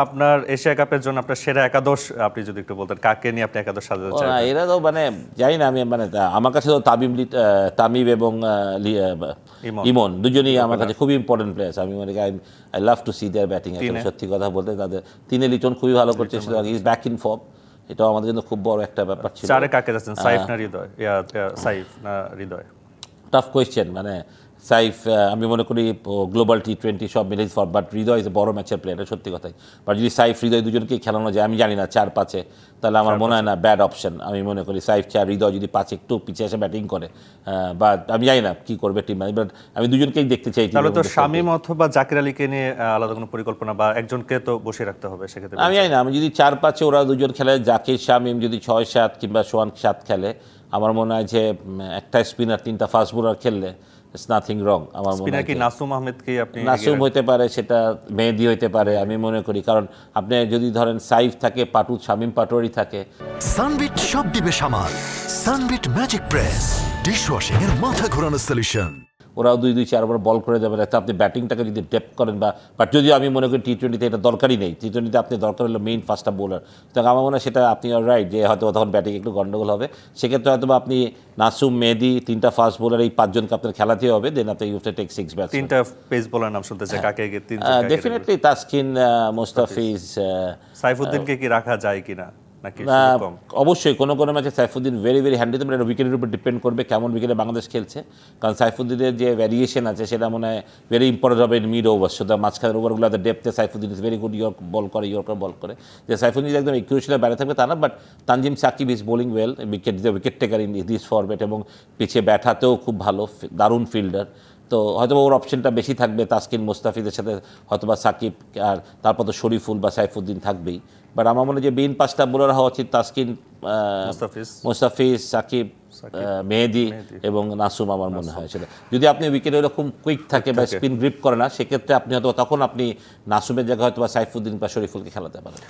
আপনার এশিয়া কাপের জন্য আপনার সেরা একাদশ আপনি যদি একটু বলতেন কাকে নিয়ে আপনি একাদশ সাজাতে চান? এরা তো মানে জানি না, আমি মানে আমার কাছে তো তামিম এবং ইমন দুজনেই আমার কাছে খুবই ইম্পর্টেন্ট প্লেয়ার্স। আমি মানে I love to see their batting. সত্যি কথা বলতে তাদের তিনে লিটন খুবই ভালো করছে, ইজ ব্যাক ইন ফর্ম। এটাও আমাদের জন্য খুব বড় একটা ব্যাপার ছিল। চারে কাকে যাচ্ছেন, সাইফ না হৃদয়? সাইফ না হৃদয়? Tough question. মানে সাইফ আমি মনে করি গ্লোবাল টি20 সব মিলে ফর, বাট হৃদয় ইজ বড় ম্যাচের প্লেয়ার, সত্যি কথাই। বাট যদি সাইফ হৃদয় দুজনকেই খেলানো যায়, আমি জানি না 4-5-এ, তাহলে আমার মনে হয় না ব্যাড অপশন। আমি মনে করি সাইফ 4, হৃদয় যদি 5 একটু পিছিয়ে এসে ব্যাটিং করে, বা আমি জানি না কি করবে টিম, বাট আমি দুজনকেই দেখতে চাই। তাহলে তো শামীম অথবা জাকির আলীকে নিয়ে আলাদা কোনো পরিকল্পনা বা একজনকে তো বসে রাখতে হবে সেক্ষেত্রে। আমি জানি না, আমি যদি 4-5-এ ওরা দুজন খেলে, জাকির শামীম যদি 6-7 কিংবা সোয়ান 7 খেলে, আমার মনে হয় যে একটা স্পিনার 3টা ফাস্ট বোলার খেললে ইটস নাথিং রং। আমার মনে হয় কি নাসুম আহমেদকে আপনি, নাসুম হইতে পারে, সেটা মেহেদি হইতে পারে, আমি মনে করি। কারণ আপনি যদি ধরেন সাইফ থাকে, শামীম পাটোয়ারি থাকে। সানবিট সব দিবে সামাল। সানবিট ম্যাজিক প্রেস ডিশওয়াশিং এর মাথা ঘোরানো সলিউশন। ওরাও 2-4 ওভার বল করে যাবে, তো আপনি ব্যাটিংটাকে যদি ডেপ করেন, বাট যদি আমি মনে করি টি20তে এটা দরকারই নেই। টি20তে আপনি দরকার হলো মেইন ফার্স্টটা বোলার। তো আমার মনে হয় সেটা আপনি রাইট, যে হয়তো তখন ব্যাটিং একটু গন্ডগোল হবে। সেক্ষেত্রে হয়তো আপনি নাসুম, মেহেদি 3টা ফাস্ট বোলার, এই 5 জনকে আপনার খেলাতে হবে। দেন আপনি ইউ টেক 6 ব্যাটস। 3টা পেস বোলার নাম শুনতে চাই, কাকে? ডেফিনেটলি তাসকিন, মোস্তাফিজ, সাইফুদ্দিনকে কি রাখা যায় কিনা? অবশ্যই কোনো কোনো ম্যাচে সাইফুদ্দিন ভেরি ভেরি হ্যান্ডি, তো এটা উইকেটের উপর ডিপেন্ড করবে কেমন উইকেটে বাংলাদেশ খেলছে। কারণ সাইফুদ্দিনের যে ভ্যারিয়েশন আছে সেটা মনে হয় ভেরি ইম্পর্টেন্ট হবে ইন মিড ওভার। সুতরাং মাঝখানের ওভারগুলোতে ডেপথে Saifuddin is very good, yorker bowl করে। যে সাইফুদ্দিন একদম একিউরেশনে বাইরে থাকবে তা না, but Tanzim Sakib is bowling well, wicket taker in this format, এবং পিছিয়ে ব্যাট হাতেও খুব ভালো, দারুণ ফিল্ডার। তো হয়তো ওর অপশনটা বেশি থাকবে তাসকিন মুস্তাফিজের সাথে, হয়তোবা সাকিব, আর তারপর তো শরীফুল বা সাইফুদ্দিন থাকবেই। বাট আমার মনে হয় যে মেইন 5টা বোলার হওয়া উচিত তাসকিন, মুস্তাফিজ, সাকিব, মেহেদি এবং নাসুম। আমার মনে হয় সেটা যদি আপনি উইকেটে এরকম কুইক থাকে বা স্পিন গ্রিপ করে না, সেক্ষেত্রে আপনি হয়তো তখন আপনি নাসুমের জায়গায় হয়তো বা সাইফুদ্দিন বা শরীফুলকে খেলাতে পারেন।